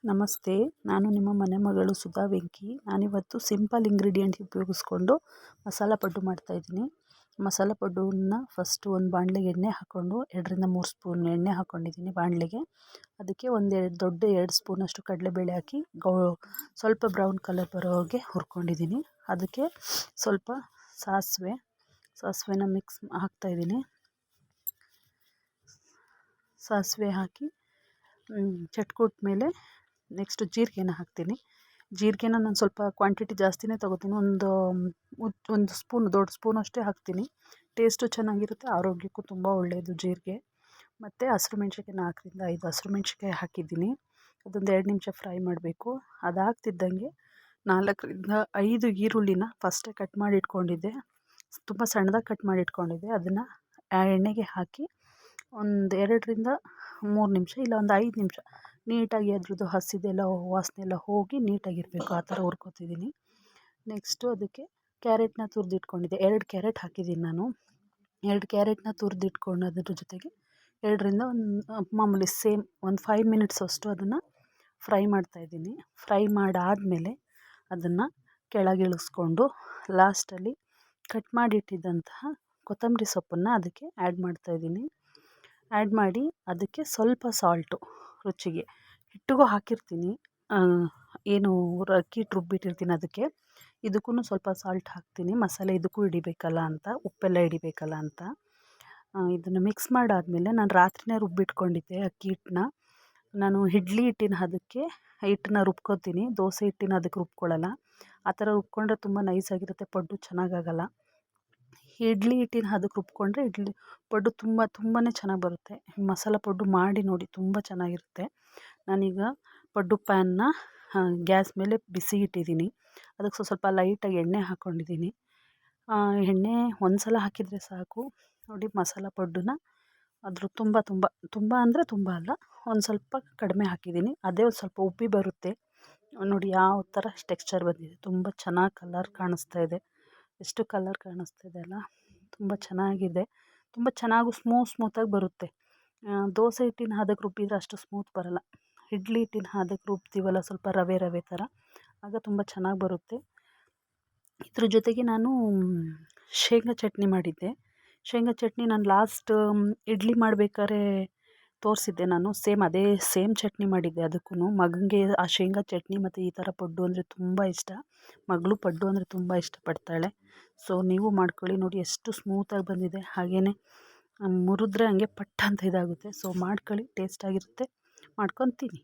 ನಮಸ್ತೆ, ನಾನು ನಿಮ್ಮ ಮನೆ ಮಗಳು ಸುಧಾ ವೆಂಕಿ. ನಾನಿವತ್ತು ಸಿಂಪಲ್ ಇಂಗ್ರೀಡಿಯೆಂಟ್ಸ್ ಉಪಯೋಗಿಸ್ಕೊಂಡು ಮಸಾಲ ಪಡ್ಡು ಮಾಡ್ತಾಯಿದ್ದೀನಿ. ಮಸಾಲ ಪಡ್ಡನ್ನ ಫಸ್ಟು ಒಂದು ಬಾಣಲೆಗೆ ಎಣ್ಣೆ ಹಾಕ್ಕೊಂಡು 2 3 ಸ್ಪೂನ್ ಎಣ್ಣೆ ಹಾಕ್ಕೊಂಡಿದ್ದೀನಿ ಬಾಣಲೆಗೆ. ಅದಕ್ಕೆ ದೊಡ್ಡ 2 ಸ್ಪೂನಷ್ಟು ಕಡಲೆಬೇಳೆ ಹಾಕಿ ಸ್ವಲ್ಪ ಬ್ರೌನ್ ಕಲರ್ ಬರೋಗೆ ಹುರ್ಕೊಂಡಿದ್ದೀನಿ. ಅದಕ್ಕೆ ಸ್ವಲ್ಪ ಸಾಸಿವೆನ ಹಾಕ್ತಾಯಿದ್ದೀನಿ. ಸಾಸಿವೆ ಹಾಕಿ ಚಟ್ಕೊಟ್ಟ ಮೇಲೆ ನೆಕ್ಸ್ಟ್ ಜೀರಿಗೆನ ಹಾಕ್ತೀನಿ. ಜೀರಿಗೆನ ನಾನು ಸ್ವಲ್ಪ ಕ್ವಾಂಟಿಟಿ ಜಾಸ್ತಿನೇ ತೊಗೋತೀನಿ. ಒಂದು ಸ್ಪೂನ್ ದೊಡ್ಡ ಸ್ಪೂನ್ ಅಷ್ಟೇ ಹಾಕ್ತೀನಿ. ಟೇಸ್ಟು ಚೆನ್ನಾಗಿರುತ್ತೆ, ಆರೋಗ್ಯಕ್ಕೂ ತುಂಬ ಒಳ್ಳೆಯದು ಜೀರಿಗೆ. ಮತ್ತು ಹಸಿರು ಮೆಣ್ಸಿನ್ಕಾಯಿ 4 ರಿಂದ 5 ಹಸಿರು ಮೆಣ್ಸಿನ್ಕಾಯಿ ಹಾಕಿದ್ದೀನಿ. ಅದೊಂದು 2 ನಿಮಿಷ ಫ್ರೈ ಮಾಡಬೇಕು. ಅದಾಗ್ತಿದ್ದಂಗೆ 4 ರಿಂದ 5 ಈರುಳ್ಳಿನ ಫಸ್ಟೇ ಕಟ್ ಮಾಡಿ ಇಟ್ಕೊಂಡಿದ್ದೆ. ತುಂಬ ಸಣ್ಣದಾಗಿ ಕಟ್ ಮಾಡಿ ಇಟ್ಕೊಂಡಿದ್ದೆ. ಅದನ್ನು ಆ ಎಣ್ಣೆಗೆ ಹಾಕಿ ಒಂದು 2 ರಿಂದ 3 ನಿಮಿಷ ಇಲ್ಲ ಒಂದು 5 ನಿಮಿಷ ನೀಟಾಗಿ ಅದ್ರದ್ದು ಹಸಿದೆಲ್ಲ ವಾಸನೆ ಎಲ್ಲ ಹೋಗಿ ನೀಟಾಗಿರಬೇಕು, ಆ ಥರ ಹುರ್ಕೊತಿದ್ದೀನಿ. ನೆಕ್ಸ್ಟು ಅದಕ್ಕೆ ಕ್ಯಾರೆಟ್ನ ತುರಿದಿಟ್ಕೊಂಡಿದ್ದೆ. 2 ಕ್ಯಾರೆಟ್ ಹಾಕಿದ್ದೀನಿ ನಾನು. 2 ಕ್ಯಾರೆಟ್ನ ತುರಿದಿಟ್ಕೊಂಡು ಅದ್ರ ಜೊತೆಗೆ 2 ರಿಂದ ಮಾಮೂಲಿ ಸೇಮ್ ಒಂದು 5 ಮಿನಿಟ್ಸ್ ಅಷ್ಟು ಅದನ್ನು ಫ್ರೈ ಮಾಡ್ತಾಯಿದ್ದೀನಿ. ಫ್ರೈ ಮಾಡಾದಮೇಲೆ ಅದನ್ನು ಕೆಳಗಿಳಿಸ್ಕೊಂಡು ಲಾಸ್ಟಲ್ಲಿ ಕಟ್ ಮಾಡಿಟ್ಟಿದ್ದಂತಹ ಕೊತ್ತಂಬರಿ ಸೊಪ್ಪನ್ನು ಅದಕ್ಕೆ ಆ್ಯಡ್ ಮಾಡ್ತಾಯಿದ್ದೀನಿ. ಆ್ಯಡ್ ಮಾಡಿ ಅದಕ್ಕೆ ಸ್ವಲ್ಪ ಸಾಲ್ಟು ರುಚಿಗೆ, ಹಿಟ್ಟಿಗೂ ಹಾಕಿರ್ತೀನಿ, ಏನು ಅಕ್ಕಿ ಹಿಟ್ಟು ರುಬ್ಬಿಟ್ಟಿರ್ತೀನಿ ಅದಕ್ಕೆ, ಇದಕ್ಕೂ ಸ್ವಲ್ಪ ಸಾಲ್ಟ್ ಹಾಕ್ತೀನಿ. ಮಸಾಲೆ ಇದಕ್ಕೂ ಹಿಡಿಬೇಕಲ್ಲ ಅಂತ, ಉಪ್ಪೆಲ್ಲ ಹಿಡಿಬೇಕಲ್ಲ ಅಂತ. ಇದನ್ನು ಮಿಕ್ಸ್ ಮಾಡಾದಮೇಲೆ ನಾನು ರಾತ್ರಿನೇ ರುಬ್ಬಿಟ್ಕೊಂಡಿದ್ದೆ ಅಕ್ಕಿ ಹಿಟ್ಟನ್ನ. ನಾನು ಇಡ್ಲಿ ಹಿಟ್ಟಿನ ಹದಕ್ಕೆ ಹಿಟ್ಟನ್ನ ರುಬ್ಕೊತೀನಿ, ದೋಸೆ ಹಿಟ್ಟಿನ ಅದಕ್ಕೆ ರುಬ್ಕೊಳ್ಳಲ್ಲ. ಆ ಥರ ರುಬ್ಕೊಂಡ್ರೆ ತುಂಬ ನೈಸಾಗಿರುತ್ತೆ, ಪಡ್ಡು ಚೆನ್ನಾಗಾಗಲ್ಲ. ಇಡ್ಲಿ ಹಿಟ್ಟಿನ ಹದಕ್ಕೆ ರುಬ್ಕೊಂಡ್ರೆ ಪಡ್ಡು ತುಂಬಾ ಚೆನ್ನಾಗಿ ಬರುತ್ತೆ. ಮಸಾಲ ಪಡ್ಡು ಮಾಡಿ ನೋಡಿ, ತುಂಬ ಚೆನ್ನಾಗಿರುತ್ತೆ. ನಾನೀಗ ಪಡ್ಡು ಪ್ಯಾನ್ನ ಗ್ಯಾಸ್ ಮೇಲೆ ಬಿಸಿ ಇಟ್ಟಿದ್ದೀನಿ. ಅದಕ್ಕೆ ಸ್ವಲ್ಪ ಲೈಟಾಗಿ ಎಣ್ಣೆ ಹಾಕ್ಕೊಂಡಿದ್ದೀನಿ. ಎಣ್ಣೆ ಒಂದು ಸಲ ಹಾಕಿದರೆ ಸಾಕು ನೋಡಿ. ಮಸಾಲ ಪಡ್ಡುನ ಅದ್ರ ತುಂಬ ಅಂದರೆ ತುಂಬ ಅಲ್ಲ, ಒಂದು ಸ್ವಲ್ಪ ಕಡಿಮೆ ಹಾಕಿದ್ದೀನಿ. ಅದೇ ಒಂದು ಸ್ವಲ್ಪ ಉಬ್ಬಿ ಬರುತ್ತೆ ನೋಡಿ, ಯಾವ ಥರ ಟೆಕ್ಸ್ಚರ್ ಬಂದಿದೆ. ತುಂಬ ಚೆನ್ನಾಗಿ ಕಲರ್ ಕಾಣಿಸ್ತಾ ಇದೆ. ಎಷ್ಟು ಕಲರ್ ಕಾಣಿಸ್ತಾ ಇದೆ ಅಲ್ಲ, ತುಂಬ ಚೆನ್ನಾಗಿದೆ. ತುಂಬ ಚೆನ್ನಾಗೂ ಸ್ಮೂತಾಗಿ ಬರುತ್ತೆ. ದೋಸೆ ಹಿಟ್ಟಿನ ಹದಕ್ಕೆ ರುಬ್ಬಿದರೆ ಅಷ್ಟು ಸ್ಮೂತ್ ಬರೋಲ್ಲ. ಇಡ್ಲಿ ಹಿಟ್ಟಿನ ಹದಕ್ಕೆ ರುಬ್ತೀವಲ್ಲ ಸ್ವಲ್ಪ ರವೆ ಥರ, ಆಗ ತುಂಬ ಚೆನ್ನಾಗಿ ಬರುತ್ತೆ. ಇದ್ರ ಜೊತೆಗೆ ನಾನು ಶೇಂಗಾ ಚಟ್ನಿ ಮಾಡಿದ್ದೆ. ಶೇಂಗಾ ಚಟ್ನಿ ನಾನು ಲಾಸ್ಟ್ ಇಡ್ಲಿ ಮಾಡಬೇಕಾದ್ರೆ ತೋರಿಸಿದ್ದೆ ನಾನು. ಅದೇ ಸೇಮ್ ಚಟ್ನಿ ಮಾಡಿದ್ದೆ. ಅದಕ್ಕೂ ಮಗನಿಗೆ ಆ ಶೇಂಗಾ ಚಟ್ನಿ ಮತ್ತು ಈ ಥರ ಪಡ್ಡು ಅಂದರೆ ತುಂಬ ಇಷ್ಟ. ಮಗಳು ಪಡ್ಡು ಅಂದರೆ ತುಂಬ ಇಷ್ಟಪಡ್ತಾಳೆ. ಸೊ ನೀವು ಮಾಡ್ಕೊಳ್ಳಿ ನೋಡಿ, ಎಷ್ಟು ಸ್ಮೂತಾಗಿ ಬಂದಿದೆ. ಹಾಗೆಯೇ ಮುರಿದ್ರೆ ಹಂಗೆ ಪಟ್ ಅಂತ ಇದಾಗುತ್ತೆ. ಸೊ ಮಾಡ್ಕೊಳ್ಳಿ, ಟೇಸ್ಟಾಗಿರುತ್ತೆ. ಮಾಡ್ಕೊತೀನಿ.